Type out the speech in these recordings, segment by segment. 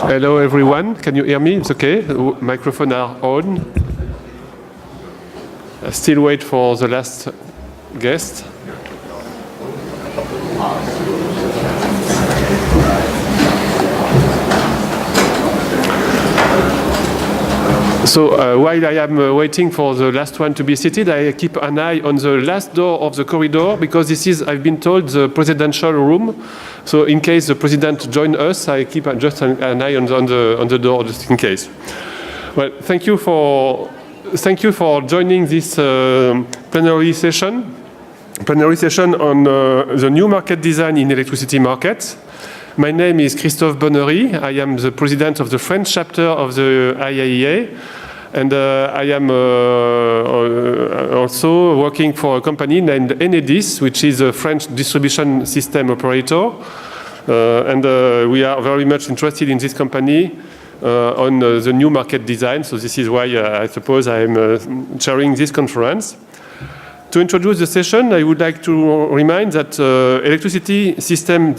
Hello everyone, can you hear me? It's okay, microphones are on. I still wait for the last guest. So while I am waiting for the last one to be seated, I keep an eye on the last door of the corridor because this is, I've been told, the presidential room. So in case the president joins us, I keep just an eye on the door just in case. Well, thank you for joining this plenary session on the new market design in electricity markets. My name is Christophe Bonnery. I am the president of the French chapter of the IAEA, and I am also working for a company named Enedis, which is a French distribution system operator. And we are very much interested in this company on the new market design. So this is why I suppose I am chairing this conference. To introduce the session, I would like to remind that electricity system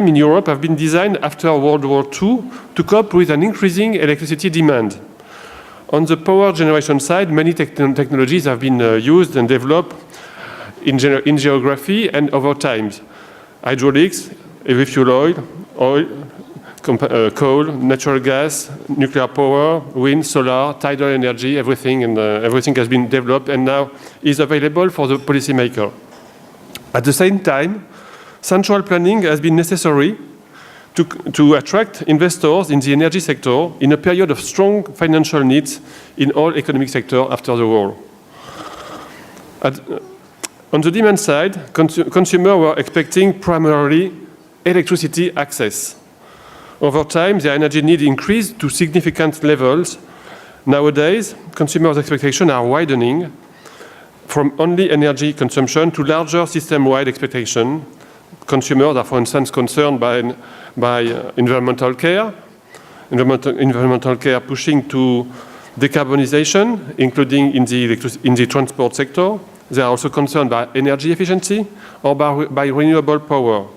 in Europe have been designed after World War II to cope with an increasing electricity demand. On the power generation side, many technologies have been used and developed in geography and over time. Hydraulics, heavy fuel oil, coal, natural gas, nuclear power, wind, solar, tidal energy, everything has been developed and now is available for the policymaker. At the same time, central planning has been necessary to attract investors in the energy sector in a period of strong financial needs in all economic sectors after the war. On the demand side, consumers were expecting primarily electricity access. Over time, their energy need increased to significant levels. Nowadays, consumers' expectations are widening from only energy consumption to larger system-wide expectations. Consumers are, for instance, concerned by environmental care pushing to decarbonization, including in the transport sector. They are also concerned by energy efficiency or by renewable power.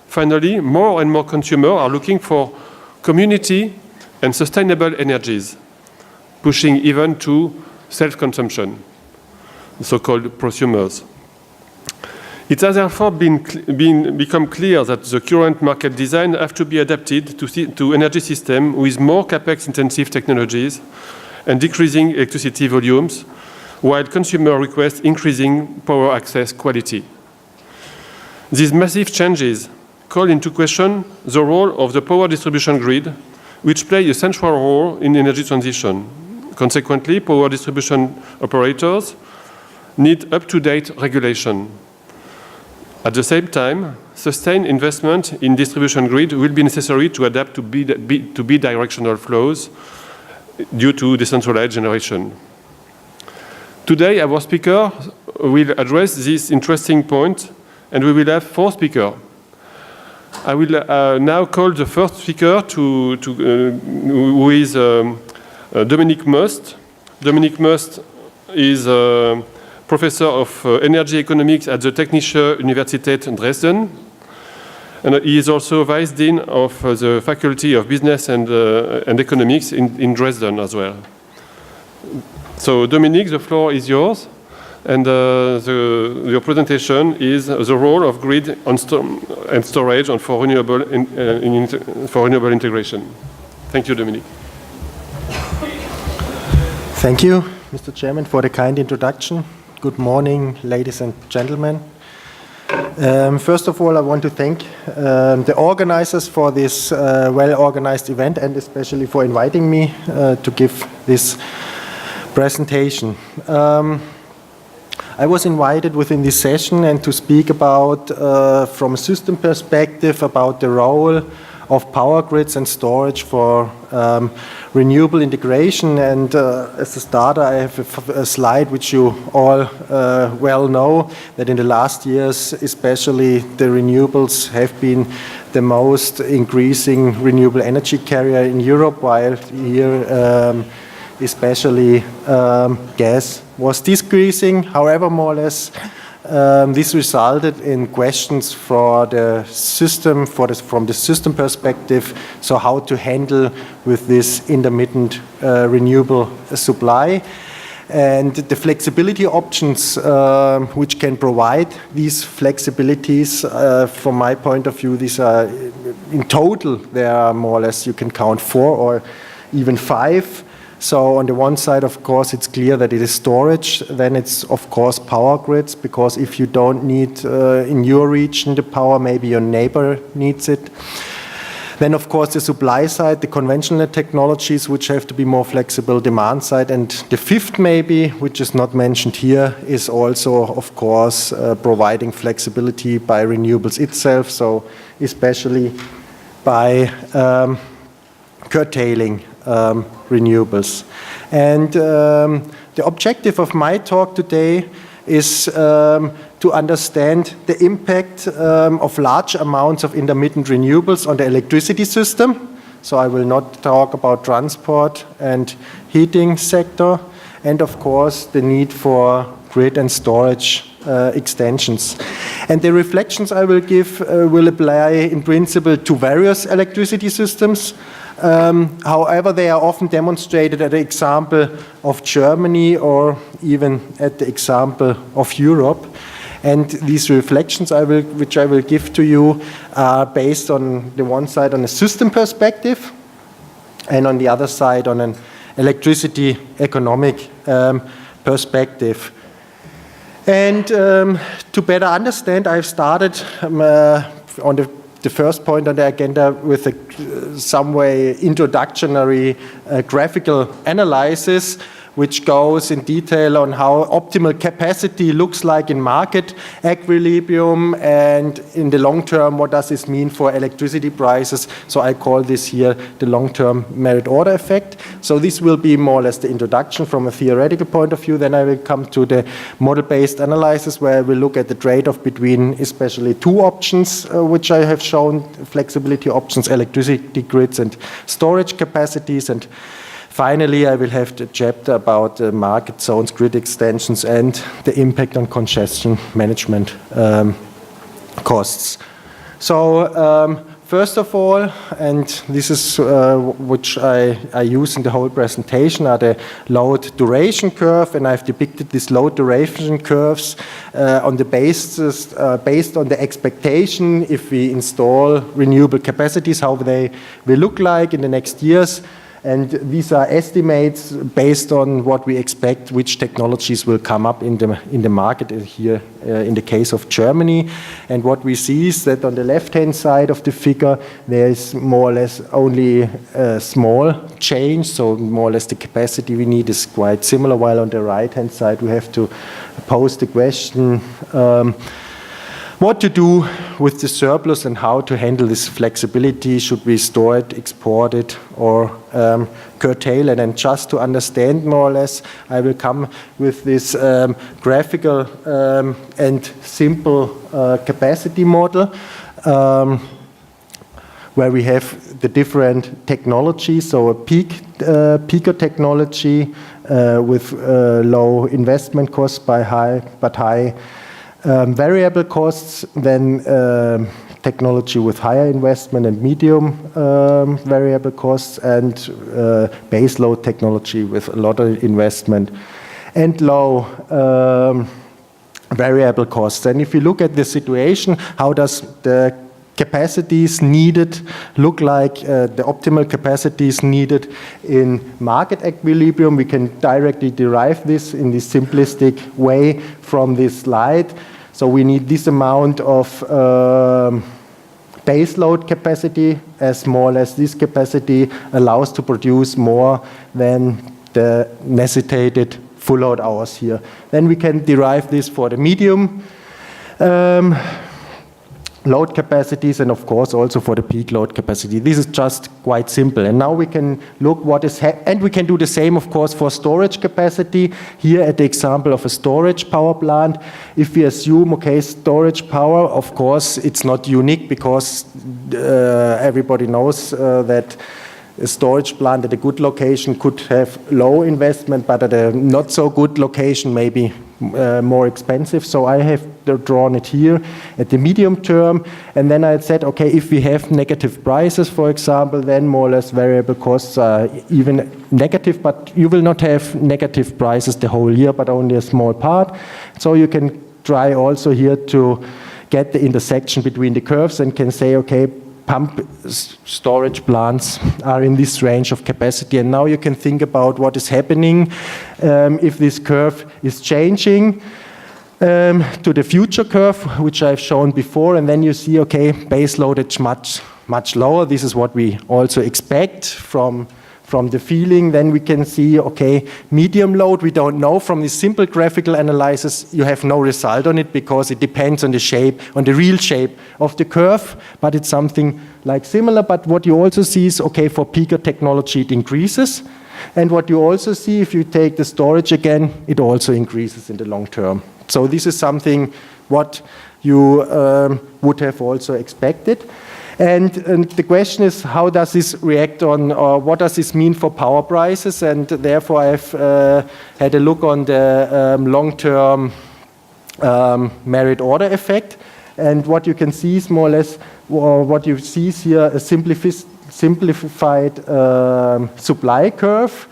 Finally, more and more consumers are looking for community and sustainable energies, pushing even to self-consumption, so-called prosumers. It has therefore become clear that the current market design have to be adapted to energy systems with more capex-intensive technologies and decreasing electricity volumes, while consumer request increasing power access quality. These massive changes call into question the role of the power distribution grid, which play a central role in energy transition. Consequently, power distribution operators need up-to-date regulation. At the same time, sustained investment in distribution grid will be necessary to adapt to bidirectional flows due to decentralized generation. Today, our speaker will address this interesting point, and we will have 4 speakers. I will now call the first speaker who is Dominik Möst. Dominik Möst is a professor of energy economics at the Technische Universität Dresden. And he is also vice dean of the Faculty of Business and Economics in Dresden as well. So Dominik, the floor is yours. And your presentation is the role of grid and storage for renewable integration. Thank you, Dominik. Thank you, Mr. Chairman, for the kind introduction. Good morning, ladies and gentlemen. First of all, I want to thank the organizers for this well-organized event and especially for inviting me to give this presentation. I was invited within this session and to speak about, from a system perspective, about the role of power grids and storage for renewable integration. And as a starter, I have a slide which you all well know, that in the last years, especially the renewables have been the most increasing renewable energy carrier in Europe, while here especially gas was decreasing. However, more or less, This resulted in questions for the system, from the system perspective, so how to handle with this intermittent renewable supply. And the flexibility options which can provide these flexibilities, from my point of view, these are, in total, there are more or less, you can count 4 or even 5. So on the one side, of course, it's clear that it is storage. Then it's, of course, power grids, because if you don't need in your region the power, maybe your neighbor needs it. Then, of course, the supply side, the conventional technologies, which have to be more flexible, demand side. And the fifth, maybe, which is not mentioned here, is also, of course, providing flexibility by renewables itself, so especially by curtailing renewables. And the objective of my talk today is to understand the impact of large amounts of intermittent renewables on the electricity system. So I will not talk about transport and heating sector, and of course the need for grid and storage extensions. And the reflections I will give will apply in principle to various electricity systems. However, they are often demonstrated at the example of Germany or even at the example of Europe. And these reflections which I will give to you are based on the one side on a system perspective and on the other side on an electricity economic perspective. And to better understand, I've started on the first point on the agenda with some way introductory graphical analysis, which goes in detail on how optimal capacity looks like in market equilibrium, and in the long term, what does this mean for electricity prices. So I call this here the long-term merit order effect. So this will be more or less the introduction from a theoretical point of view. Then I will come to the model-based analysis, where I will look at the trade-off between especially two options, which I have shown, flexibility options, electricity grids and storage capacities. And finally, I will have the chapter about the market zones, grid extensions, and the impact on congestion management costs. So first of all, and this is which I use in the whole presentation, are the load duration curve, and I've depicted these load duration curves on the basis based on the expectation if we install renewable capacities, how they will look like in the next years. And these are estimates based on what we expect, which technologies will come up in the market here in the case of Germany. And what we see is that on the left-hand side of the figure, there is more or less only a small change. So more or less the capacity we need is quite similar, while on the right-hand side, we have to pose the question, what to do with the surplus and how to handle this flexibility. Should we store it, export it, or curtail it? And just to understand more or less, I will come with this graphical and simple capacity model, where we have the different technologies. So a peaker technology with low investment costs but high variable costs, then technology with higher investment and medium variable costs, and baseload technology with a lot of investment and low variable costs. And if you look at the situation, how does the capacities needed look like, the optimal capacities needed in market equilibrium? We can directly derive this in this simplistic way from this slide. So we need this amount of baseload capacity, as more or less this capacity allows to produce more than the necessitated full load hours here. Then we can derive this for the medium load capacities, and of course also for the peak load capacity. This is just quite simple. And now we can look what is, and we can do the same, of course, for storage capacity. Here at the example of a storage power plant, if we assume, okay, storage power, of course, it's not unique, because everybody knows that a storage plant at a good location could have low investment, but at a not so good location, maybe more expensive. So I have drawn it here at the medium term, and then I said, okay, if we have negative prices, for example, then more or less variable costs are even negative, but you will not have negative prices the whole year, but only a small part. So you can try also here to get the intersection between the curves and can say, okay, pump storage plants are in this range of capacity, and now you can think about what is happening if this curve is changing to the future curve, which I've shown before, and then you see, okay, base loadage much lower. This is what we also expect from the feeling. Then we can see, okay, medium load, we don't know. From this simple graphical analysis, you have no result on it because it depends on the shape, on the real shape of the curve, but it's something like similar. But what you also see is, okay, for peaker technology, it increases. And what you also see, if you take the storage again, it also increases in the long term. So this is something what you would have also expected. And the question is, how does this react on, or what does this mean for power prices? And therefore, I've had a look on the long-term merit order effect. And what you can see is more or less, what you see is here, a simplified supply curve.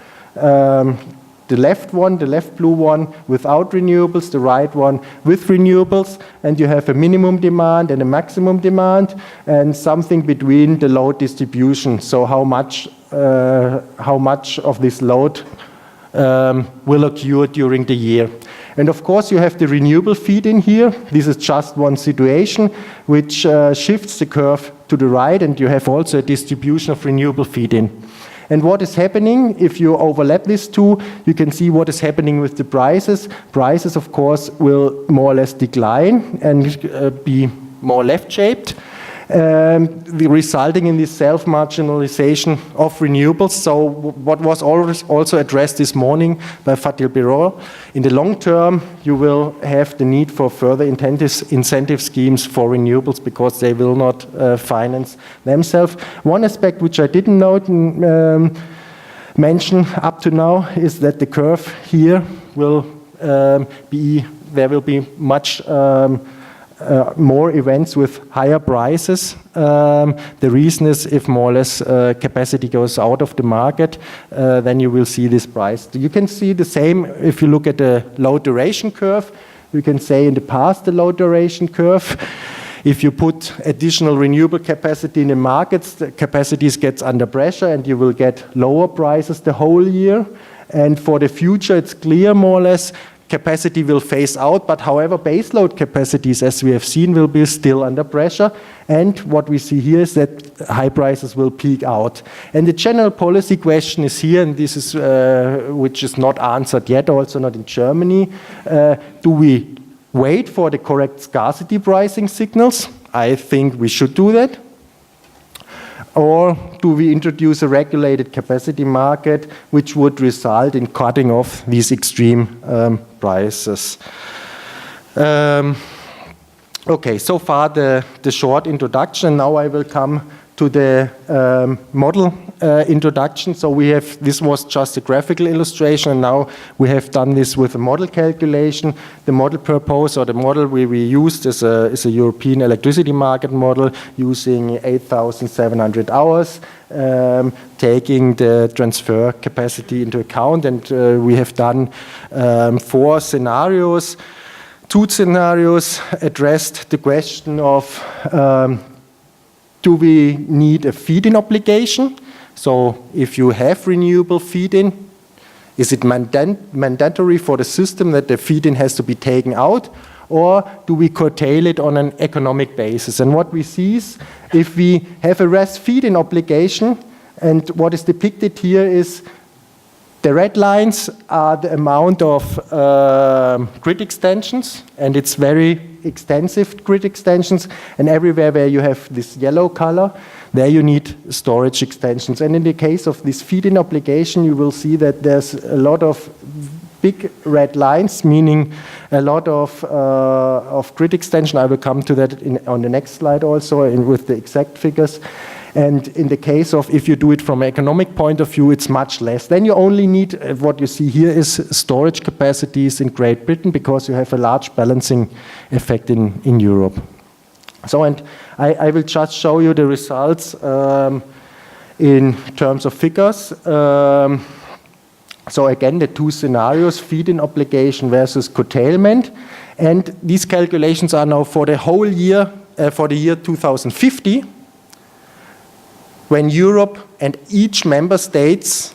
The left one, the left blue one, without renewables, the right one with renewables, and you have a minimum demand and a maximum demand, and something between the load distribution. So how much of this load will occur during the year. And of course, you have the renewable feed in here. This is just one situation, which shifts the curve to the right, and you have also a distribution of renewable feed in. And what is happening, if you overlap these two, you can see what is happening with the prices. Prices, of course, will more or less decline and be more left-shaped, resulting in this self-marginalization of renewables. So what was also addressed this morning by Fatih Birol, in the long term, you will have the need for further incentive schemes for renewables because they will not finance themselves. One aspect which I didn't mention up to now is that the curve here will there will be much more events with higher prices. The reason is if more or less capacity goes out of the market, then you will see this price. You can see the same if you look at the low duration curve. You can say in the past the low duration curve, if you put additional renewable capacity in the markets, the capacities gets under pressure and you will get lower prices the whole year. And for the future, it's clear more or less capacity will phase out, but however, baseload capacities, as we have seen, will be still under pressure. And what we see here is that high prices will peak out. And the general policy question is here, and this is which is not answered yet, also not in Germany. Do we wait for the correct scarcity pricing signals? I think we should do that. Or do we introduce a regulated capacity market which would result in cutting off these extreme prices? Okay, so far the short introduction. Now I will come to the model introduction. So we have, this was just a graphical illustration, and now we have done this with a model calculation. The model purpose, or the model we used is a European electricity market model using 8,700 hours, taking the transfer capacity into account, and we have done 4 scenarios. 2 scenarios addressed the question of do we need a feed-in obligation? So if you have renewable feed-in, is it mandatory for the system that the feed-in has to be taken out? Or do we curtail it on an economic basis? And what we see is if we have a RES feed-in obligation, and what is depicted here is the red lines are the amount of grid extensions, and it's very extensive grid extensions, and everywhere where you have this yellow color, there you need storage extensions. And in the case of this feed-in obligation, you will see that there's a lot of big red lines, meaning a lot of grid extension. I will come to that on the next slide also with the exact figures. And in the case of, if you do it from an economic point of view, it's much less. Then you only need, what you see here is storage capacities in Great Britain, because you have a large balancing effect in Europe. So, and I will just show you the results in terms of figures. So again, the two scenarios, feed-in obligation versus curtailment. And these calculations are now for the whole year, for the year 2050, when Europe and each member states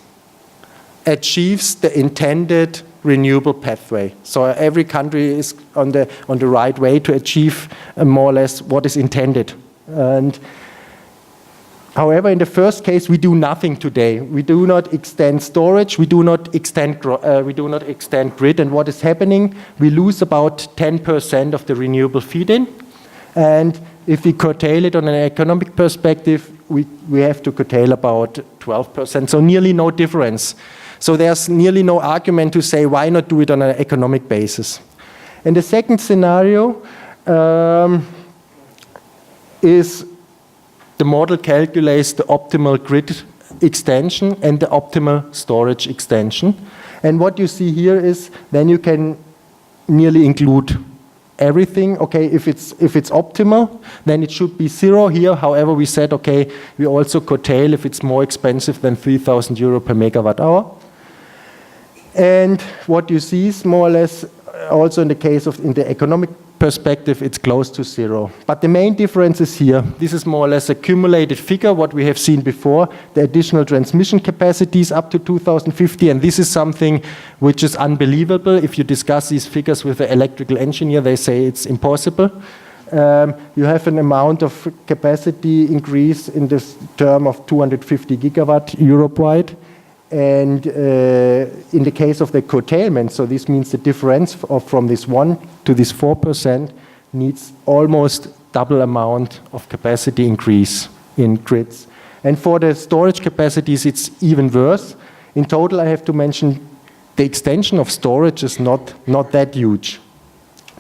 achieves the intended renewable pathway. So every country is on the right way to achieve more or less what is intended. And however, in the first case, we do nothing today. We do not extend storage. We do not extend grid. And what is happening? We lose about 10% of the renewable feed-in. And if we curtail it on an economic perspective, we have to curtail about 12%. So nearly no difference. So there's nearly no argument to say why not do it on an economic basis. And the second scenario is the model calculates the optimal grid extension and the optimal storage extension. And what you see here is then you can nearly include everything. Okay, if it's optimal, then it should be zero here. However, we said, okay, we also curtail if it's more expensive than 3,000 euro per megawatt hour. And what you see is more or less also in the case of, in the economic perspective, it's close to zero. But the main difference is here. This is more or less a cumulated figure, what we have seen before, the additional transmission capacities up to 2050, and this is something which is unbelievable. If you discuss these figures with an electrical engineer, they say it's impossible. You have an amount of capacity increase in this term of 250 gigawatt Europe-wide. And in the case of the curtailment, so this means the difference from this 1 to this 4% needs almost double amount of capacity increase in grids. And for the storage capacities, it's even worse. In total, I have to mention the extension of storage is not that huge.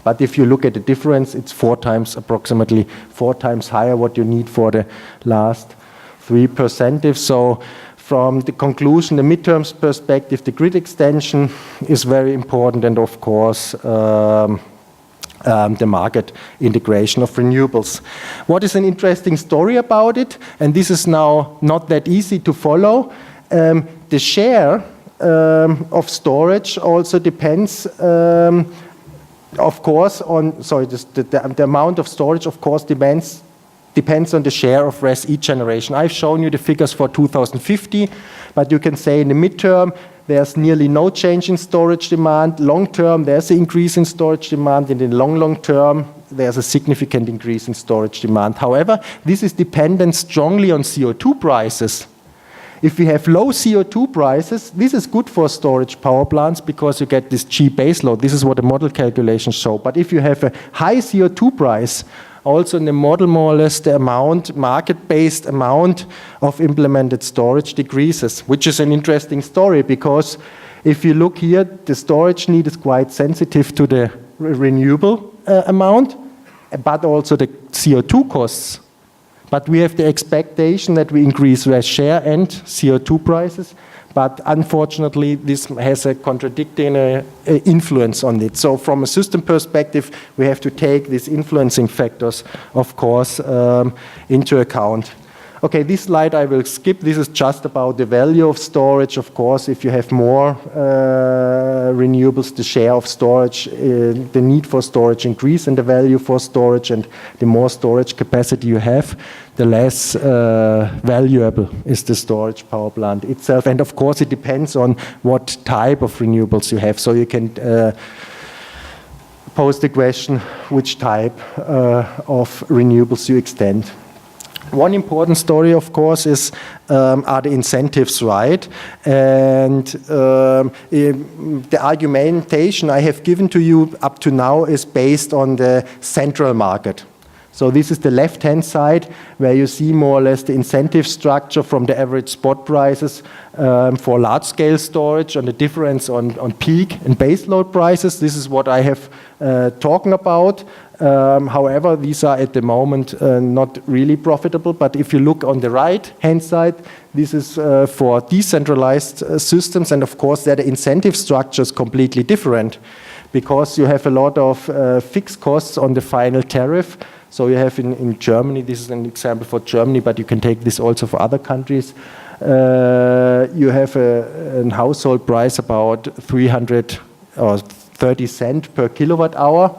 But if you look at the difference, it's approximately 4 times higher what you need for the last 3%. So from the conclusion, the midterm perspective, the grid extension is very important, and of course, the market integration of renewables. What is an interesting story about it, and this is now not that easy to follow, the share of storage also depends, of course, on, the amount of storage, of course, depends on the share of RES each generation. I've shown you the figures for 2050, but you can say in the midterm, there's nearly no change in storage demand. Long term, there's an increase in storage demand. In the long term, there's a significant increase in storage demand. However, this is dependent strongly on CO2 prices. If we have low CO2 prices, this is good for storage power plants because you get this cheap baseload. This is what the model calculations show. But if you have a high CO2 price, also in the model, more or less, the amount, market-based amount of implemented storage decreases, which is an interesting story because if you look here, the storage need is quite sensitive to the renewable amount, but also the CO2 costs. But we have the expectation that we increase RES share and CO2 prices, but unfortunately, this has a contradicting influence on it. So from a system perspective, we have to take these influencing factors, of course, into account. Okay, this slide I will skip. This is just about the value of storage. Of course, if you have more renewables, the share of storage, the need for storage increase and the value for storage, and the more storage capacity you have, the less valuable is the storage power plant itself. And of course, it depends on what type of renewables you have. So you can pose the question, which type of renewables you extend. One important story, of course, is are the incentives right? And the argumentation I have given to you up to now is based on the central market. So this is the left-hand side where you see more or less the incentive structure from the average spot prices for large-scale storage and the difference on peak and base load prices. This is what I have talking about. However, these are at the moment not really profitable, but if you look on the right-hand side, this is for decentralized systems, and of course there the incentive structure is completely different, because you have a lot of fixed costs on the final tariff. So you have in Germany, this is an example for Germany, but you can take this also for other countries. You have a household price about 330 cents per kilowatt hour.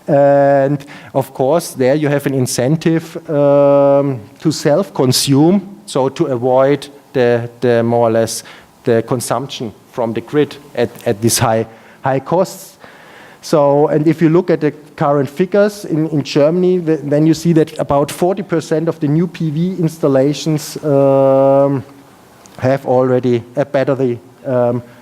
And of course, there you have an incentive to self-consume, so to avoid the more or less the consumption from the grid at these high costs. So, and if you look at the current figures in Germany, then you see that about 40% of the new PV installations have already a battery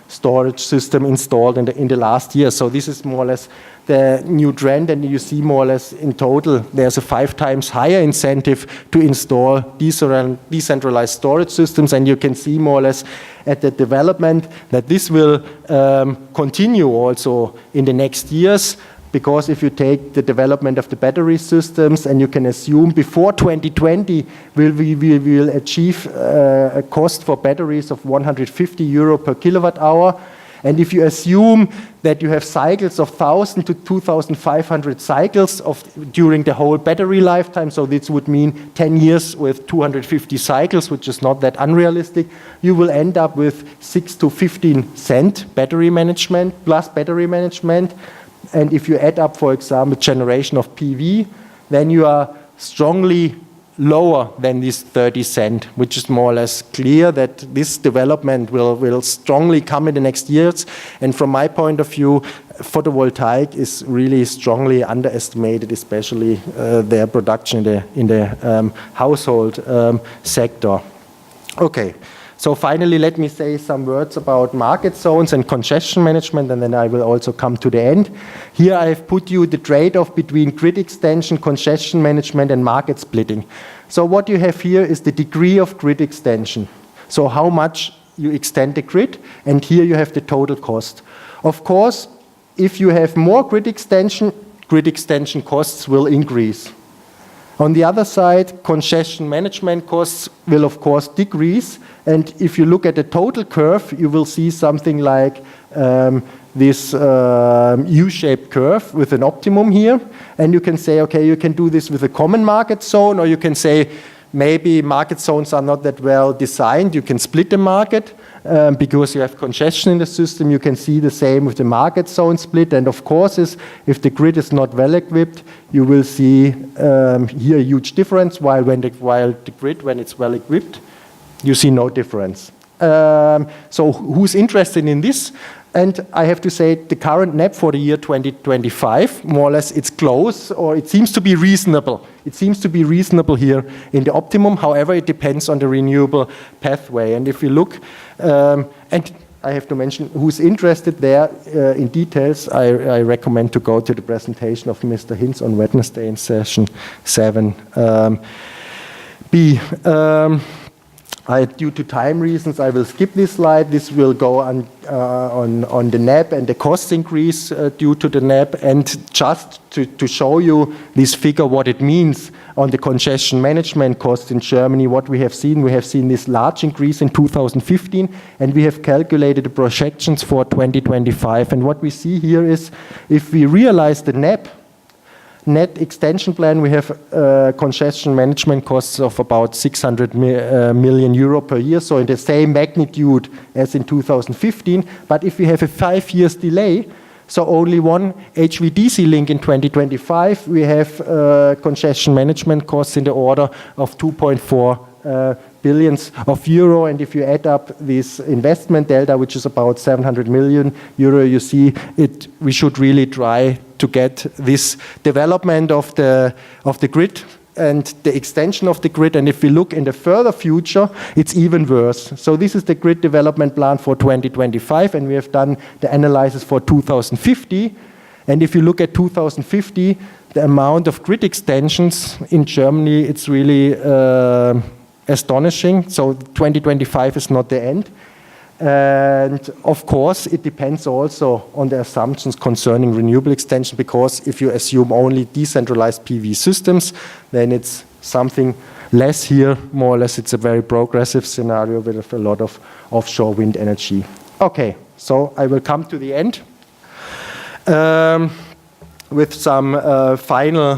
storage system installed in the last year. So this is more or less the new trend, and you see more or less in total there's a 5 times higher incentive to install decentralized storage systems, and you can see more or less at the development that this will continue also in the next years, because if you take the development of the battery systems, and you can assume before 2020 we will achieve a cost for batteries of 150 euro per kilowatt hour. And if you assume that you have cycles of 1,000 to 2,500 cycles during the whole battery lifetime, so this would mean 10 years with 250 cycles, which is not that unrealistic, you will end up with 6 to 15 cent battery management plus battery management. And if you add up, for example, generation of PV, then you are strongly lower than this 30 cent, which is more or less clear that this development will strongly come in the next years. And from my point of view, photovoltaic is really strongly underestimated, especially their production in the household sector. Okay. So finally, let me say some words about market zones and congestion management, and then I will also come to the end. Here I have put you the trade-off between grid extension, congestion management, and market splitting. So what you have here is the degree of grid extension. So how much you extend the grid, and here you have the total cost. Of course, if you have more grid extension costs will increase. On the other side, congestion management costs will of course decrease, and if you look at the total curve, you will see something like this U-shaped curve with an optimum here, and you can say, okay, you can do this with a common market zone, or you can say maybe market zones are not that well designed, you can split the market because you have congestion in the system. You can see the same with the market zone split, and of course if the grid is not well equipped, you will see here a huge difference, while the grid, when it's well equipped, you see no difference. So who's interested in this? And I have to say the current NEP for the year 2025, more or less it's close, or it seems to be reasonable. It seems to be reasonable here in the optimum. However, it depends on the renewable pathway. And if you look, and I have to mention who's interested there in details, I recommend to go to the presentation of Mr. Hinz on Wednesday in session 7B. Due to time reasons, I will skip this slide. This will go on the NEP and the cost increase due to the NEP, and just to show you this figure, what it means on the congestion management cost in Germany, what we have seen this large increase in 2015, and we have calculated the projections for 2025. And what we see here is, if we realize the net extension plan, we have congestion management costs of about 600 million euro per year, so in the same magnitude as in 2015. But if we have a 5 years delay, so only one HVDC link in 2025, we have congestion management costs in the order of 2.4 billions of euro. And if you add up this investment delta, which is about 700 million euro, you see we should really try to get this development of the grid and the extension of the grid. And if we look in the further future, it's even worse. So this is the grid development plan for 2025, and we have done the analysis for 2050. And if you look at 2050, the amount of grid extensions in Germany, it's really astonishing. So 2025 is not the end. And of course, it depends also on the assumptions concerning renewable extension, because if you assume only decentralized PV systems, then it's something less here. More or less, it's a very progressive scenario with a lot of offshore wind energy. Okay, so I will come to the end with some final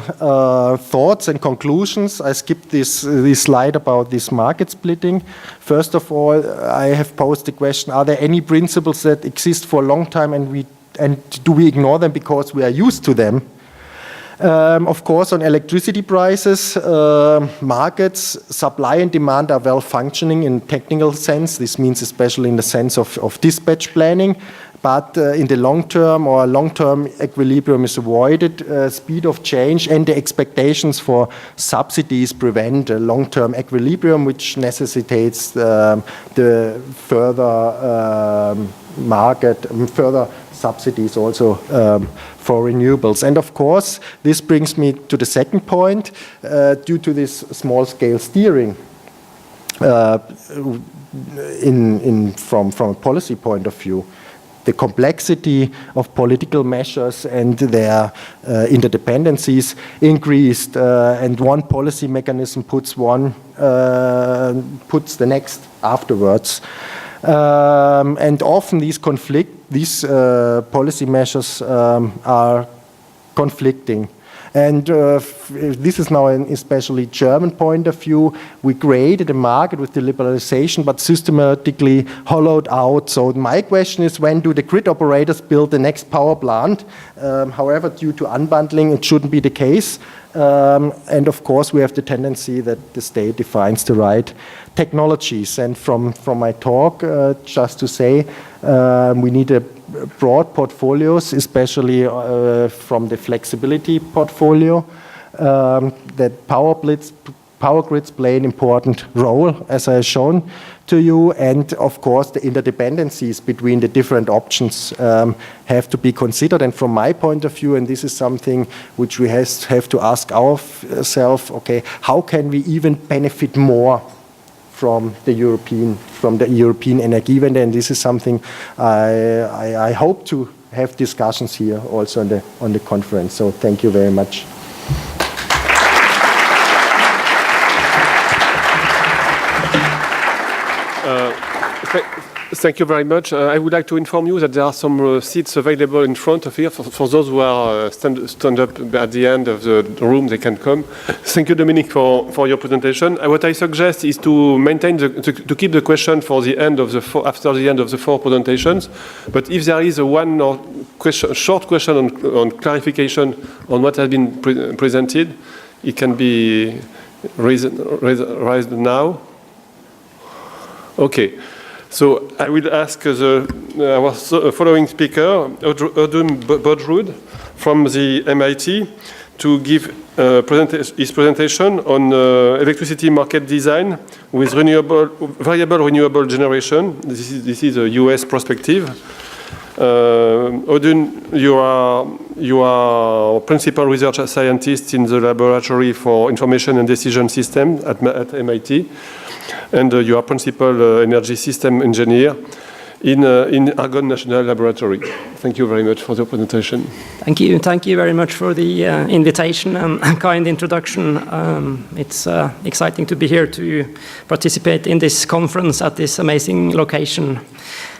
thoughts and conclusions. I skipped this slide about this market splitting. First of all, I have posed the question, are there any principles that exist for a long time and do we ignore them because we are used to them? Of course, on electricity prices, markets, supply and demand are well functioning in technical sense. This means especially in the sense of dispatch planning. But in the long term or long-term equilibrium is avoided, speed of change and the expectations for subsidies prevent a long-term equilibrium, which necessitates the further further subsidies also for renewables. And of course, this brings me to the second point, due to this small-scale steering from a policy point of view. The complexity of political measures and their interdependencies increased, and one policy mechanism puts the next afterwards. And often these policy measures are conflicting. And this is now an especially German point of view. We created a market with the liberalization, but systematically hollowed out. So my question is, when do the grid operators build the next power plant? However, due to unbundling, it shouldn't be the case. And of course, we have the tendency that the state defines the right technologies. And from my talk, just to say, we need a broad portfolios, especially from the flexibility portfolio, that power grids play an important role, as I have shown to you, and of course the interdependencies between the different options have to be considered. And from my point of view, and this is something which we have to ask ourselves, okay, how can we even benefit more from the European Energiewende? And this is something I hope to have discussions here also on the conference. So thank you very much. Thank you very much. I would like to inform you that there are some seats available in front of here for those who are stand up at the end of the room. They can come. Thank you, Dominik, for your presentation. What I suggest is to maintain to keep the question for the end of after the end of the four presentations. But if there is a short question on clarification on what has been presented, it can be raised now. Okay. So I will ask our following speaker, Audun Botterud from the MIT, to give his presentation on electricity market design with variable renewable generation. This is a US perspective. Audun, you are principal research scientist in the Laboratory for Information and Decision System at MIT. And you are principal energy system engineer in Argonne National Laboratory. Thank you very much for the presentation. Thank you. Thank you very much for the invitation and kind introduction. It's exciting to be here to participate in this conference at this amazing location.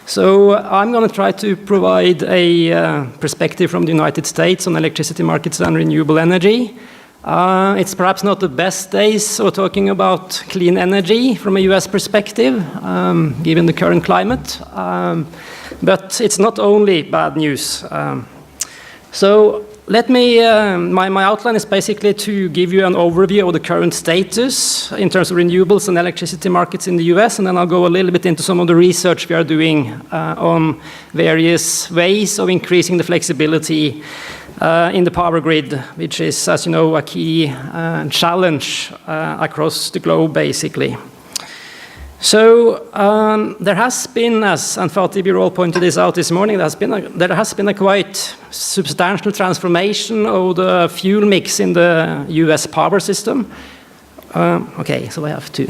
So I'm going to try to provide a perspective from the United States on electricity markets and renewable energy. It's perhaps not the best days for talking about clean energy from a US perspective, given the current climate. But it's not only bad news. So let me, my outline is basically to give you an overview of the current status in terms of renewables and electricity markets in the US, and then I'll go a little bit into some of the research we are doing on various ways of increasing the flexibility in the power grid, which is, as you know, a key challenge across the globe, basically. So there has been, as Fatih Birol pointed this out this morning, there has been a quite substantial transformation of the fuel mix in the US power system. Okay, so I have to.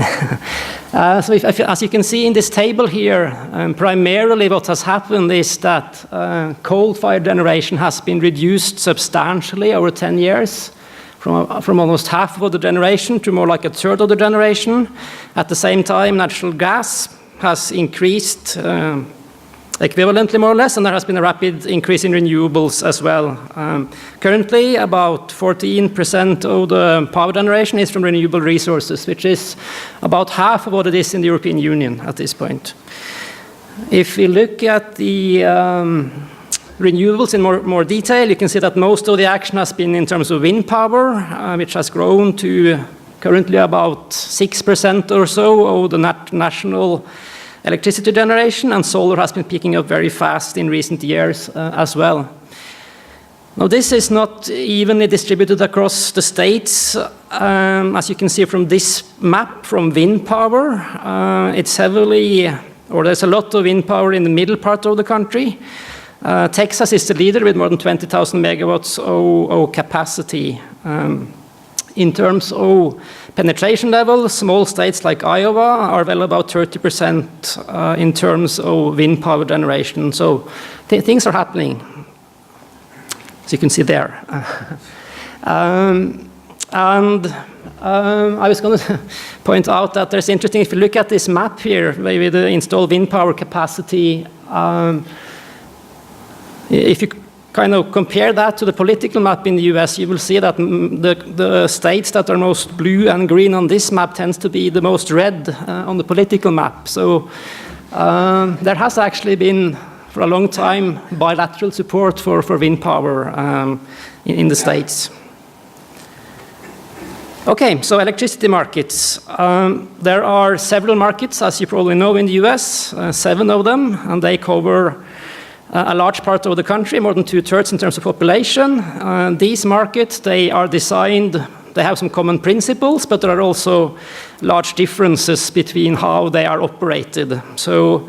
So as you can see in this table here, primarily what has happened is that coal-fired generation has been reduced substantially over 10 years, from almost half of the generation to more like a third of the generation. At the same time, natural gas has increased equivalently, more or less, and there has been a rapid increase in renewables as well. Currently, about 14% of the power generation is from renewable resources, which is about half of what it is in the European Union at this point. If we look at the renewables in more detail, you can see that most of the action has been in terms of wind power, which has grown to currently about 6% or so of the national electricity generation, and solar has been picking up very fast in recent years as well. Now, this is not evenly distributed across the states. As you can see from this map from wind power, it's heavily, or there's a lot of wind power in the middle part of the country. Texas is the leader with more than 20,000 megawatts of capacity. In terms of penetration level, small states like Iowa are well about 30% in terms of wind power generation. So things are happening, as you can see there. I was going to point out that there's interesting, if you look at this map here, with the installed wind power capacity, if you kind of compare that to the political map in the US, you will see that the states that are most blue and green on this map tends to be the most red on the political map. So there has actually been, for a long time, bilateral support for wind power in the states. Okay, so electricity markets. There are several markets, as you probably know, in the US, 7 of them, and they cover a large part of the country, more than 2/3 in terms of population. These markets, they are designed, they have some common principles, but there are also large differences between how they are operated. So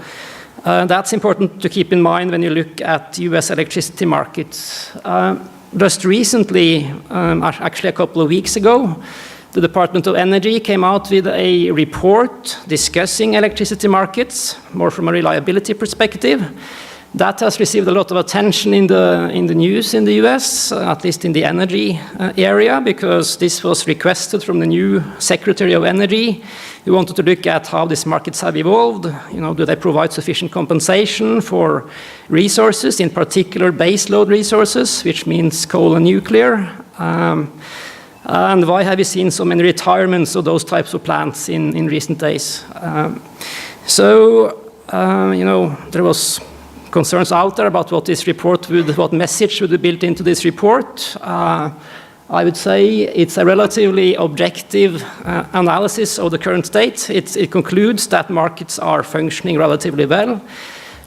that's important to keep in mind when you look at US electricity markets. Just recently, actually a couple of weeks ago, the Department of Energy came out with a report discussing electricity markets, more from a reliability perspective. That has received a lot of attention in the news in the US, at least in the energy area, because this was requested from the new Secretary of Energy, who wanted to look at how these markets have evolved. You know, do they provide sufficient compensation for resources, in particular baseload resources, which means coal and nuclear? And why have we seen so many retirements of those types of plants in recent days? You know, there was concerns out there about what this report what message would be built into this report. I would say it's a relatively objective analysis of the current state. It concludes that markets are functioning relatively well.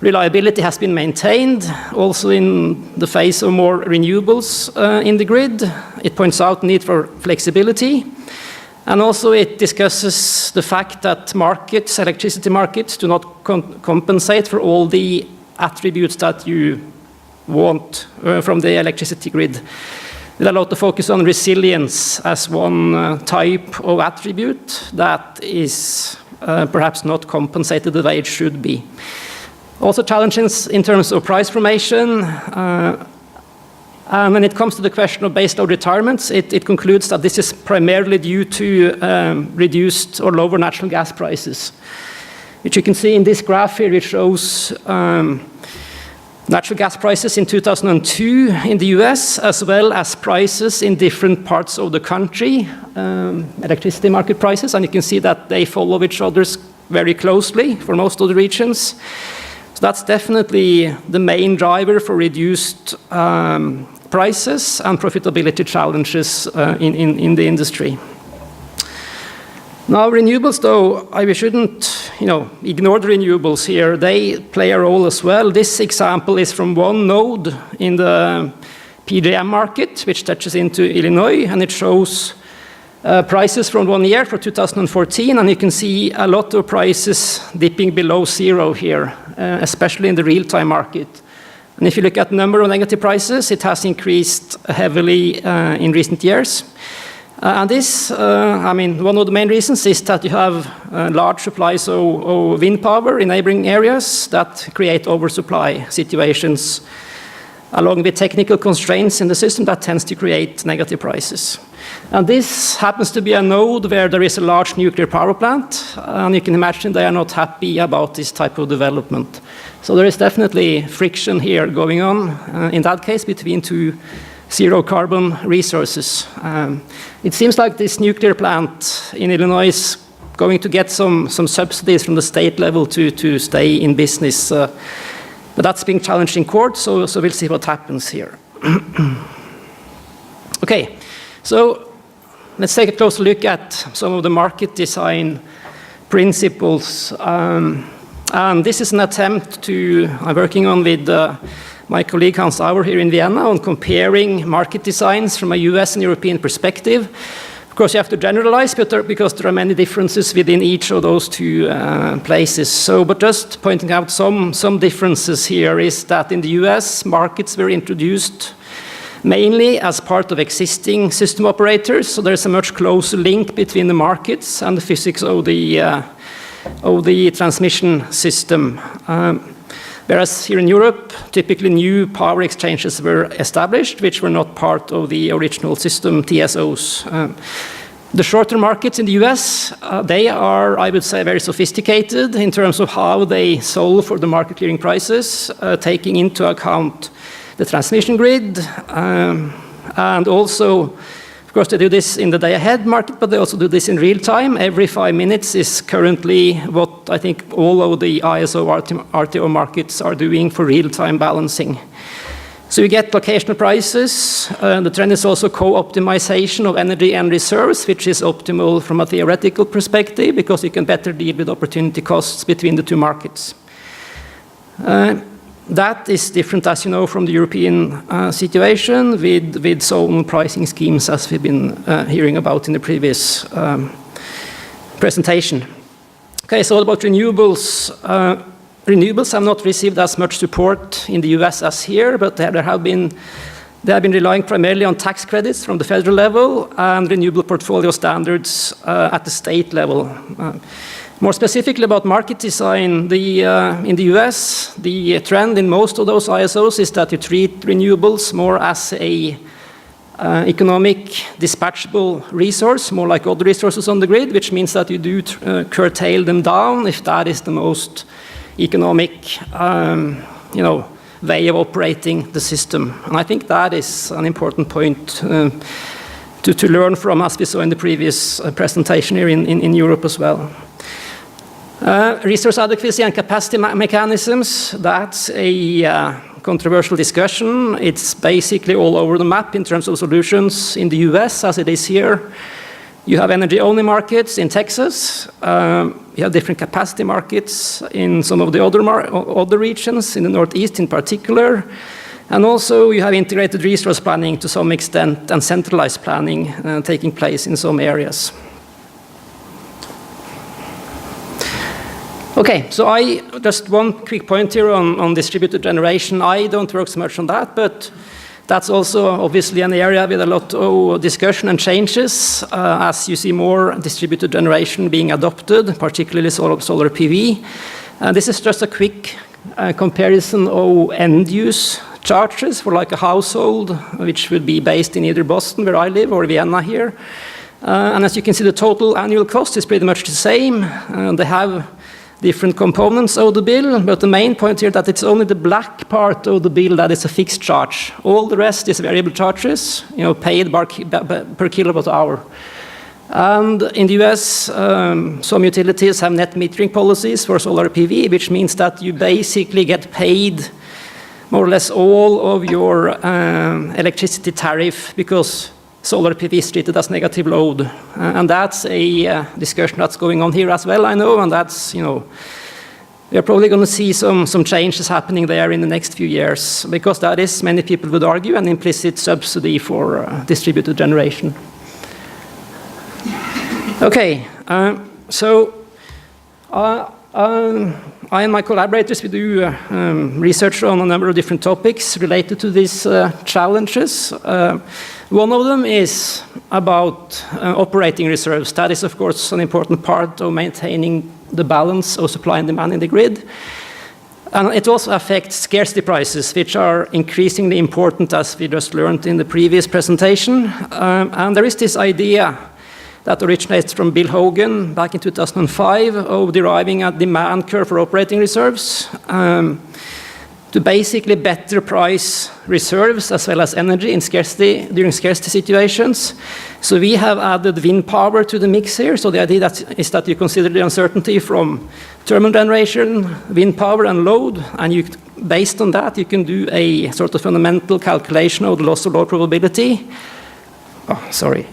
Reliability has been maintained, also in the face of more renewables in the grid. It points out the need for flexibility. And also it discusses the fact that electricity markets, do not compensate for all the attributes that you want from the electricity grid. With a lot of focus on resilience as one type of attribute that is perhaps not compensated the way it should be. Also challenges in terms of price formation. And when it comes to the question of baseload retirements, it concludes that this is primarily due to reduced or lower natural gas prices, which you can see in this graph here, which shows natural gas prices in 2002 in the US, as well as prices in different parts of the country, electricity market prices, and you can see that they follow each other very closely for most of the regions. So that's definitely the main driver for reduced prices and profitability challenges in the industry. Now, renewables, though, we shouldn't, ignore the renewables here. They play a role as well. This example is from one node in the PJM market, which touches into Illinois, and it shows prices from 1 year for 2014, and you can see a lot of prices dipping below zero here, especially in the real-time market. And if you look at the number of negative prices, it has increased heavily in recent years. And this, I mean, one of the main reasons is that you have large supplies of wind power in neighboring areas that create oversupply situations, along with technical constraints in the system that tends to create negative prices. And this happens to be a node where there is a large nuclear power plant, and you can imagine they are not happy about this type of development. So there is definitely friction here going on, in that case, between two zero carbon resources. It seems like this nuclear plant in Illinois is going to get some subsidies from the state level to stay in business. But that's being challenged in court, so we'll see what happens here. Okay, so let's take a closer look at some of the market design principles. And this is an attempt I'm working on with my colleague Hans Auer here in Vienna on comparing market designs from a US and European perspective. Of course, you have to generalize because there are many differences within each of those two places. But just pointing out some differences here is that in the US, markets were introduced mainly as part of existing system operators. So there's a much closer link between the markets and the physics of the transmission system. Whereas here in Europe, typically new power exchanges were established, which were not part of the original system TSOs. The shorter markets in the US, they are, I would say, very sophisticated in terms of how they solve for the market clearing prices, taking into account the transmission grid, and also, of course, they do this in the day-ahead market, but they also do this in real time. Every 5 minutes is currently what I think all of the ISO RTO markets are doing for real-time balancing. So you get locational prices. The trend is also co-optimization of energy and reserves, which is optimal from a theoretical perspective because you can better deal with opportunity costs between the two markets. That is different, as you know, from the European situation with zone pricing schemes, as we've been hearing about in the previous presentation. Okay, so what about renewables? Renewables have not received as much support in the US as here, but they have been relying primarily on tax credits from the federal level and renewable portfolio standards at the state level. More specifically about market design, in the US, the trend in most of those ISOs is that you treat renewables more as a economic dispatchable resource, more like other resources on the grid, which means that you do curtail them down if that is the most economic way of operating the system. And I think that is an important point to learn from, as we saw in the previous presentation here in Europe as well. Resource adequacy and capacity mechanisms, that's a controversial discussion. It's basically all over the map in terms of solutions in the US as it is here. You have energy-only markets in Texas. You have different capacity markets in some of the other regions, in the Northeast in particular. And also you have integrated resource planning to some extent and centralized planning taking place in some areas. Okay, so just one quick point here on distributed generation. I don't work so much on that, but that's also obviously an area with a lot of discussion and changes as you see more distributed generation being adopted, particularly solar PV. This is just a quick comparison of end-use charges for like a household, which would be based in either Boston, where I live, or Vienna here. And as you can see, the total annual cost is pretty much the same. They have different components of the bill, but the main point here that it's only the black part of the bill that is a fixed charge. All the rest is variable charges, paid per kilowatt hour. And in the US, some utilities have net metering policies for solar PV, which means that you basically get paid more or less all of your electricity tariff because solar PV is treated as negative load. And that's a discussion that's going on here as well, I know, and that's, we're probably going to see some changes happening there in the next few years, because that is, many people would argue, an implicit subsidy for distributed generation. Okay, so I and my collaborators, we do research on a number of different topics related to these challenges. One of them is about operating reserves. That is, of course, an important part of maintaining the balance of supply and demand in the grid. And it also affects scarcity prices, which are increasingly important, as we just learned in the previous presentation. And there is this idea that originates from Bill Hogan back in 2005 of deriving a demand curve for operating reserves to basically better price reserves as well as energy in scarcity, during scarcity situations. So we have added wind power to the mix here. So the idea is that you consider the uncertainty from thermal generation, wind power, and load, and you, based on that, you can do a sort of fundamental calculation of the loss of load probability. Oh, sorry.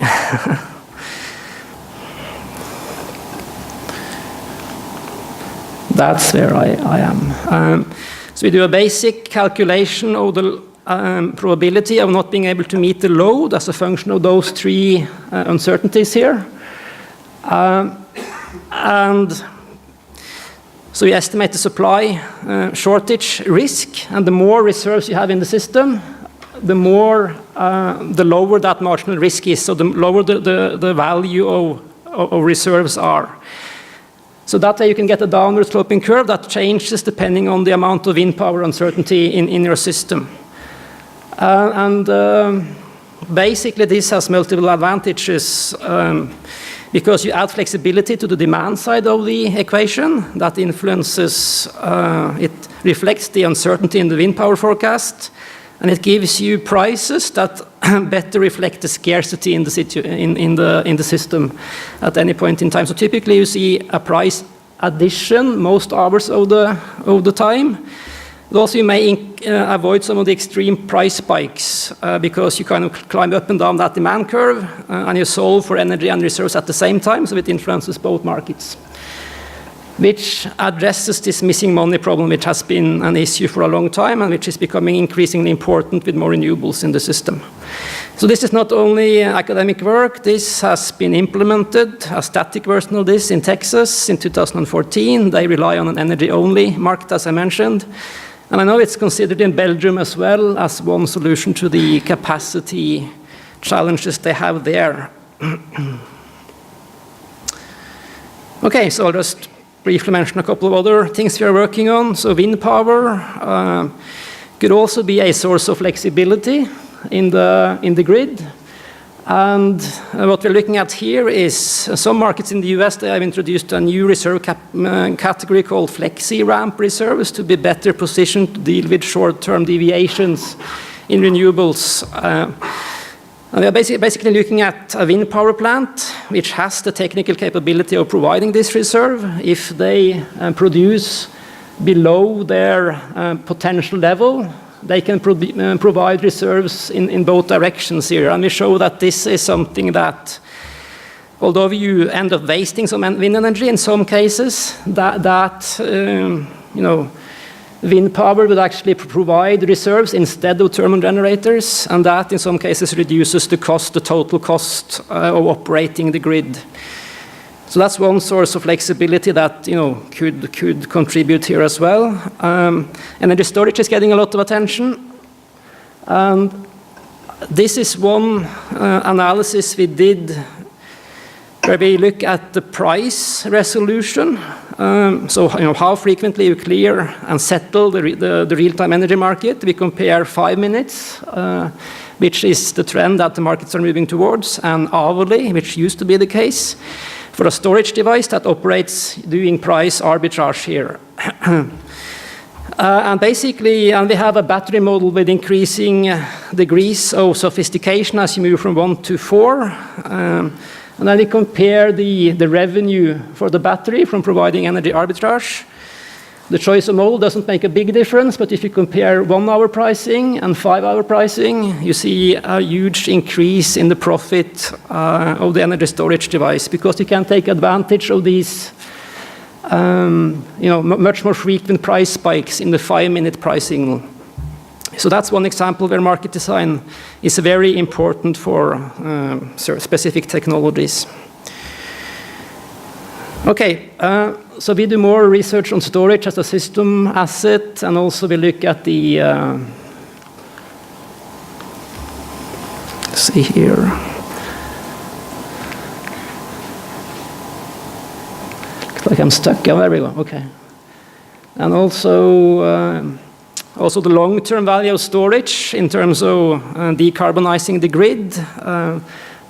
That's where I am. So we do a basic calculation of the probability of not being able to meet the load as a function of those three uncertainties here. And so we estimate the supply shortage risk, and the more reserves you have in the system, the lower that marginal risk is, so the lower the value of reserves are. So that way you can get a downward sloping curve that changes depending on the amount of wind power uncertainty in your system. Basically this has multiple advantages because you add flexibility to the demand side of the equation that influences, it reflects the uncertainty in the wind power forecast, and it gives you prices that better reflect the scarcity in the system at any point in time. So typically you see a price addition most hours of the time. But also you may avoid some of the extreme price spikes because you kind of climb up and down that demand curve and you solve for energy and reserves at the same time, so it influences both markets, which addresses this missing money problem, which has been an issue for a long time and which is becoming increasingly important with more renewables in the system. So this is not only academic work, this has been implemented, a static version of this in Texas in 2014. They rely on an energy-only market, as I mentioned. And I know it's considered in Belgium as well as one solution to the capacity challenges they have there. Okay, so I'll just briefly mention a couple of other things we are working on. So wind power could also be a source of flexibility in the grid. And what we're looking at here is some markets in the US, they have introduced a new reserve category called flexi ramp reserves to be better positioned to deal with short-term deviations in renewables. And we are basically looking at a wind power plant which has the technical capability of providing this reserve. If they produce below their potential level, they can provide reserves in both directions here. And we show that this is something that, although you end up wasting some wind energy in some cases, wind power would actually provide reserves instead of thermal generators, and that in some cases reduces the total cost of operating the grid. So that's one source of flexibility that could contribute here as well. Energy storage is getting a lot of attention. And this is one analysis we did where we look at the price resolution. So how frequently you clear and settle the real-time energy market. We compare 5 minutes, which is the trend that the markets are moving towards, and hourly, which used to be the case, for a storage device that operates doing price arbitrage here. And basically, we have a battery model with increasing degrees of sophistication as you move from 1 to 4. And then we compare the revenue for the battery from providing energy arbitrage. The choice of model doesn't make a big difference, but if you compare 1 hour pricing and 5 hour pricing, you see a huge increase in the profit of the energy storage device, because you can take advantage of these much more frequent price spikes in the 5-minute pricing. So that's one example where market design is very important for specific technologies. Okay, so we do more research on storage as a system asset, and also we look at the Let's see here. Looks like I'm stuck. Oh, there we go. Okay. And also the long-term value of storage in terms of decarbonizing the grid.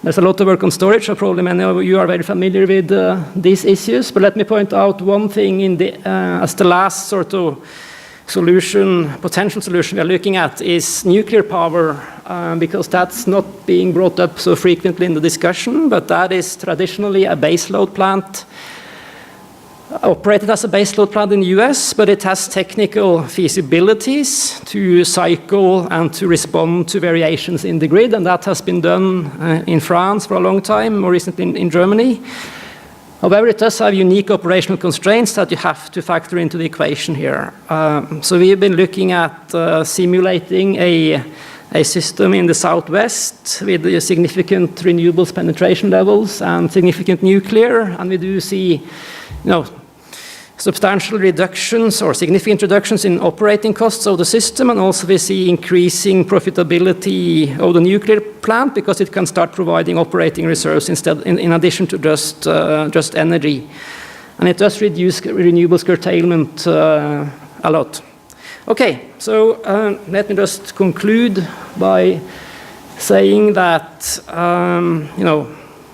There's a lot of work on storage, so probably many of you are very familiar with these issues. But let me point out one thing as the last sort of potential solution we are looking at is nuclear power, because that's not being brought up so frequently in the discussion, but that is traditionally a baseload plant, operated as a baseload plant in the US, but it has technical feasibilities to cycle and to respond to variations in the grid, and that has been done in France for a long time, more recently in Germany. However, it does have unique operational constraints that you have to factor into the equation here. So we've been looking at simulating a system in the southwest with significant renewables penetration levels and significant nuclear, and we do see substantial reductions or significant reductions in operating costs of the system, and also we see increasing profitability of the nuclear plant because it can start providing operating reserves in addition to just energy. And it does reduce renewables curtailment a lot. Okay, so let me just conclude by saying that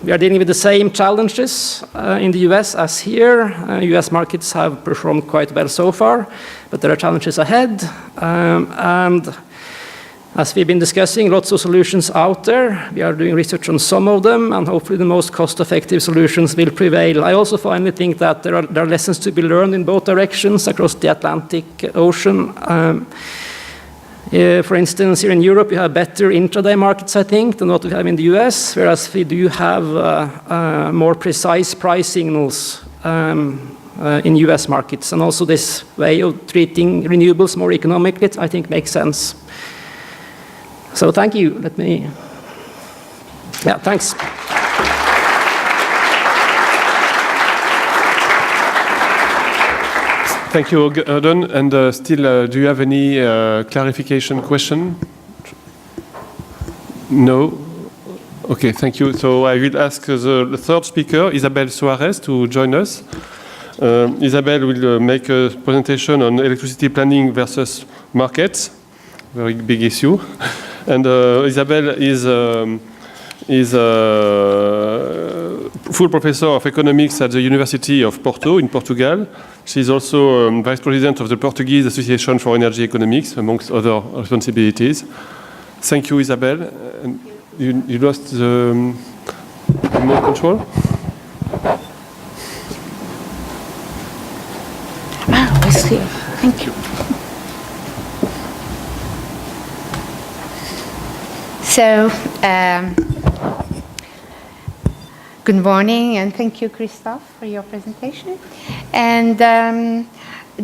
we are dealing with the same challenges in the US as here. US markets have performed quite well so far, but there are challenges ahead. And as we've been discussing, lots of solutions out there. We are doing research on some of them, and hopefully the most cost-effective solutions will prevail. I also finally think that there are lessons to be learned in both directions across the Atlantic Ocean. For instance, here in Europe, we have better intraday markets, I think, than what we have in the US, whereas we do have more precise price signals in US markets. And also this way of treating renewables more economically, I think, makes sense. So thank you. Thanks. Thank you, Audun. And still, do you have any clarification question? No? Okay, thank you. So I will ask the third speaker, Isabel Soares, to join us. Isabel will make a presentation on electricity planning versus markets, very big issue. And Isabel is a full professor of economics at the University of Porto in Portugal. She's also vice president of the Portuguese Association for Energy Economics, amongst other responsibilities. Thank you, Isabel. And you lost the remote control? It's here. Thank you. So, good morning, and thank you, Christophe, for your presentation. And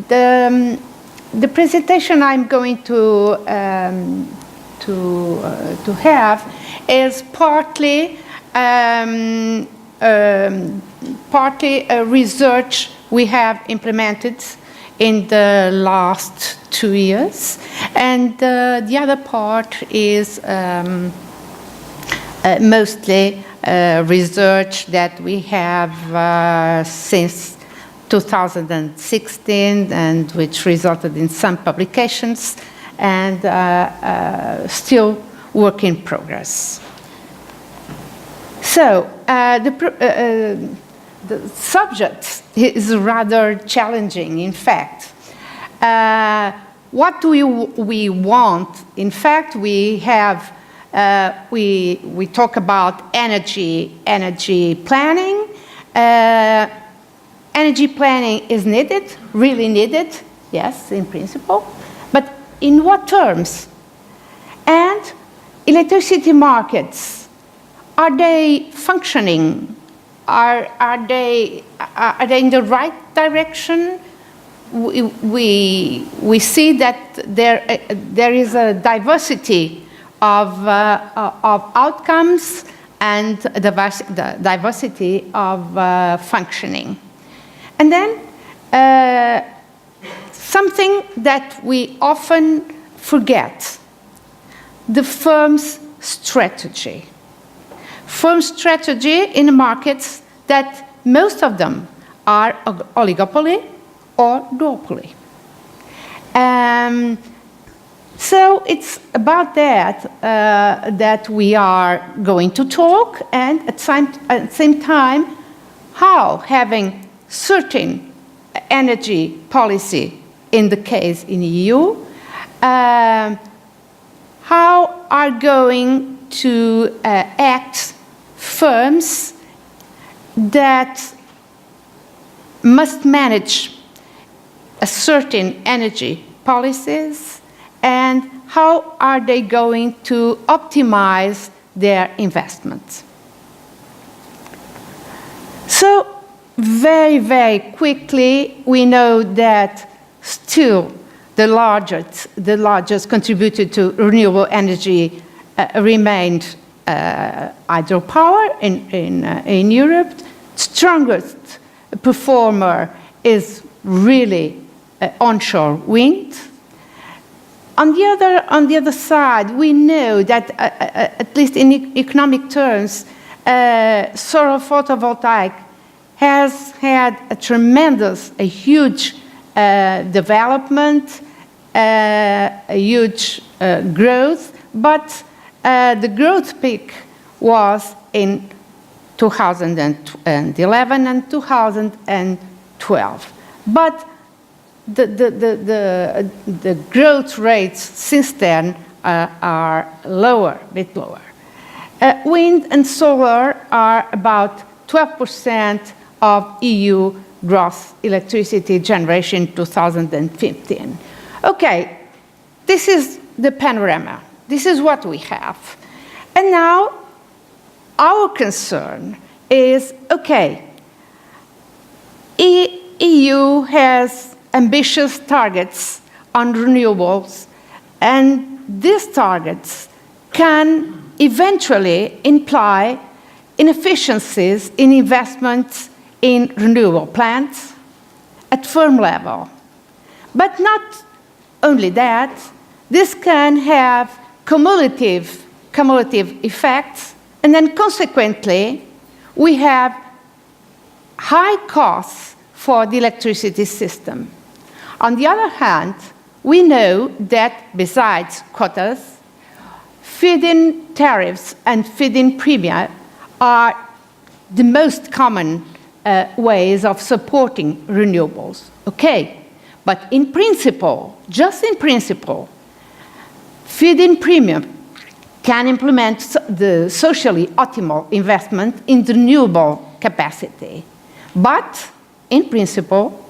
the presentation I'm going to have is partly research we have implemented in the last 2 years, and the other part is mostly research that we have since 2016, and which resulted in some publications, and still work in progress. So the subject is rather challenging, in fact. What do we want? In fact, we have we talk about energy planning. Energy planning is needed, really needed, yes, in principle. But in what terms? And electricity markets, are they functioning? Are they in the right direction? We see that there is a diversity of outcomes and the diversity of functioning. And then something that we often forget: the firm's strategy. Firm strategy in markets that most of them are oligopoly or duopoly. So it's about that that we are going to talk, and at the same time, how having certain energy policy in the case in the EU, how are going to act firms that must manage a certain energy policies, and how are they going to optimize their investments. So very, very quickly, we know that still the largest contributor to renewable energy remained hydropower in Europe. Strongest performer is really onshore wind. On the other side, we know that at least in economic terms, solar photovoltaic has had a huge development, a huge growth, but the growth peak was in 2011 and 2012. But the growth rates since then are lower, a bit lower. Wind and solar are about 12% of EU gross electricity generation in 2015. Okay, this is the panorama. This is what we have. And now our concern is, okay, EU has ambitious targets on renewables, and these targets can eventually imply inefficiencies in investments in renewable plants at firm level. But not only that, this can have cumulative effects, and then consequently, we have high costs for the electricity system. On the other hand, we know that besides quotas, feed-in tariffs and feed-in premia are the most common ways of supporting renewables. Okay, but in principle, just in principle, feed-in premium can implement the socially optimal investment in the renewable capacity. But in principle,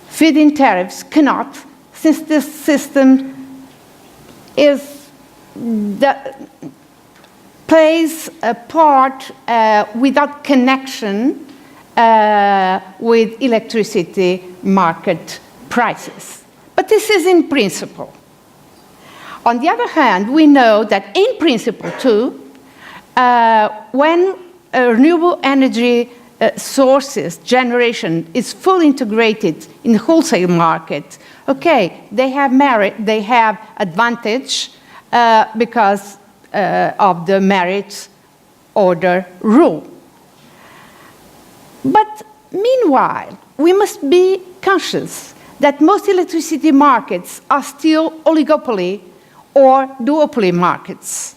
feed-in tariffs cannot, since this system plays a part without connection with electricity market prices. But this is in principle. On the other hand, we know that in principle too, when renewable energy sources generation is fully integrated in the wholesale market, okay, they have merit, they have advantage because of the merit order rule. But meanwhile, we must be conscious that most electricity markets are still oligopoly or duopoly markets.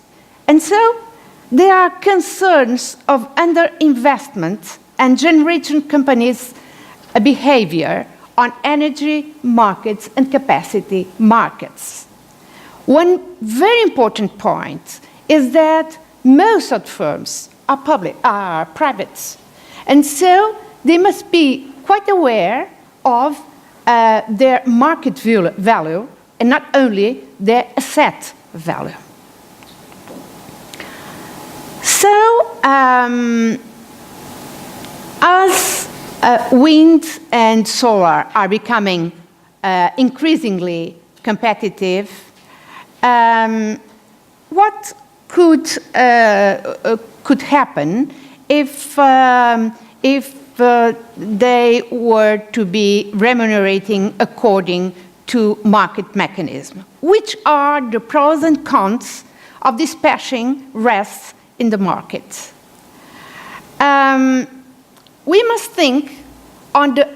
And so there are concerns of underinvestment and generation companies' behavior on energy markets and capacity markets. One very important point is that most of the firms are private. And so they must be quite aware of their market value and not only their asset value. So, as wind and solar are becoming increasingly competitive, what could happen if they were to be remunerating according to market mechanism? Which are the pros and cons of dispatching rests in the market. We must think on the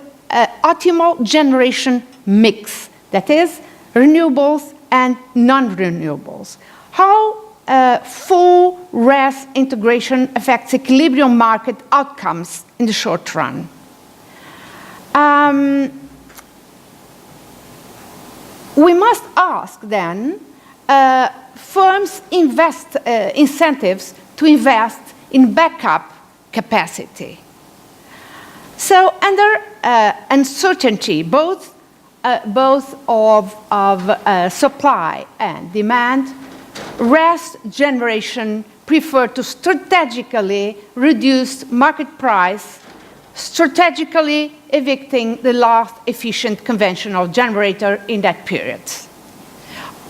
optimal generation mix, that is, renewables and non-renewables. How full RES integration affects equilibrium market outcomes in the short run. We must ask then firms incentives to invest in backup capacity. So under uncertainty, both of supply and demand, RES generation prefer to strategically reduce market price, strategically evicting the last efficient conventional generator in that period.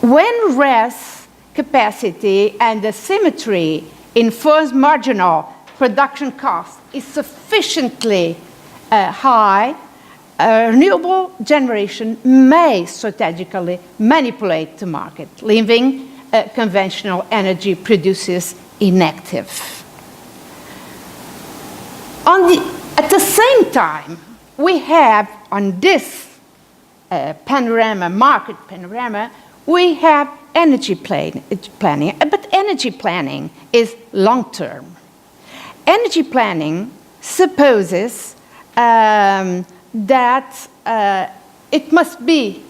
When RES capacity and the symmetry in first marginal production cost is sufficiently high, renewable generation may strategically manipulate the market, leaving conventional energy producers inactive. At the same time, we have on this market panorama, we have energy planning, but energy planning is long-term. Energy planning supposes that it must be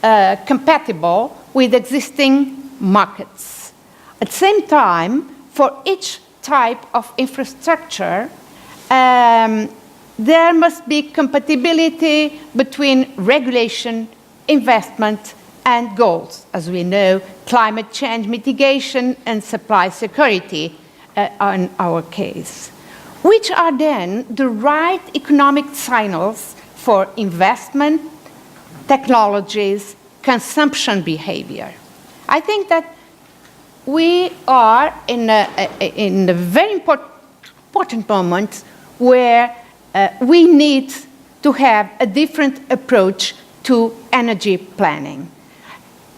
compatible with existing markets. At the same time, for each type of infrastructure, there must be compatibility between regulation, investment, and goals. As we know, climate change mitigation and supply security in our case, which are then the right economic signals for investment, technologies, consumption behavior. I think that we are in a very important moment where we need to have a different approach to energy planning.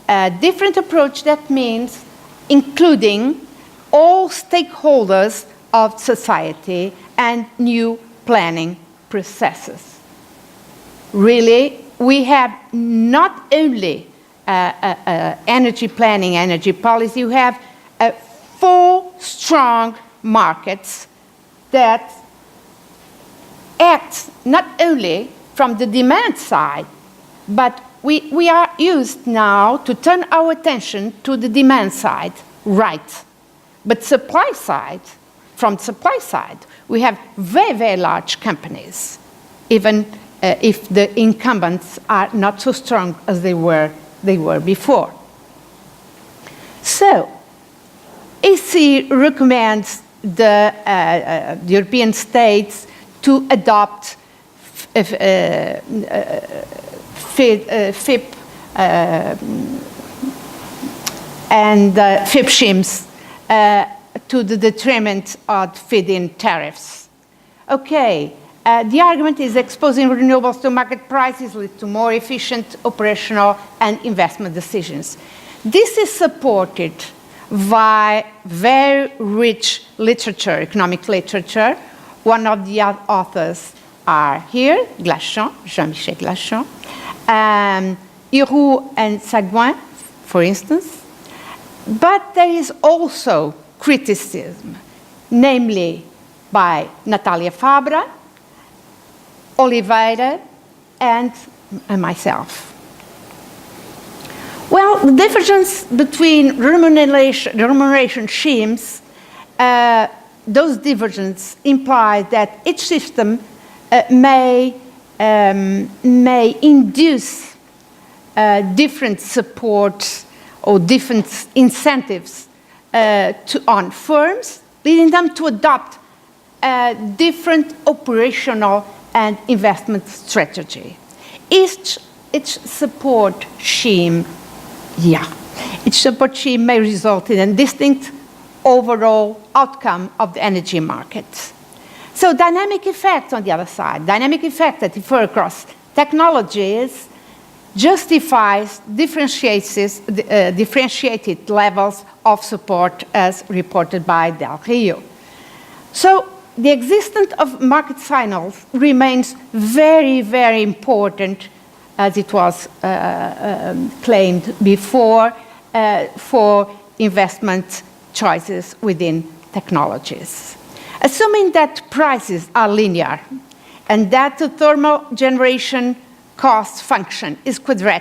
A different approach that means including all stakeholders of society and new planning processes. Really, we have not only energy planning, energy policy, we have 4 strong markets that act not only from the demand side, but we are used now to turn our attention to the demand side, right. But supply side, from supply side, we have very, very large companies, even if the incumbents are not so strong as they were before. So, EC recommends the European states to adopt FIP and FIP schemes to the detriment of feed-in tariffs. Okay, the argument is exposing renewables to market prices leads to more efficient operational and investment decisions. This is supported by very rich literature, economic literature. One of the authors are here, Glachon, Jean-Michel Glachon, Hiroux and Sagouin, for instance. But there is also criticism, namely by Natalia Fabra, Oliveira, and myself. Well, the difference between remuneration schemes, those divergences imply that each system may induce different support or different incentives on firms, leading them to adopt different operational and investment strategy. Each support scheme, each support scheme may result in a distinct overall outcome of the energy market. So dynamic effects on the other side, dynamic effects that differ across technologies justifies differentiated levels of support as reported by Del Rio. So the existence of market signals remains very, very important, as it was claimed before, for investment choices within technologies. Assuming that prices are linear and that the thermal generation cost function is quadratic,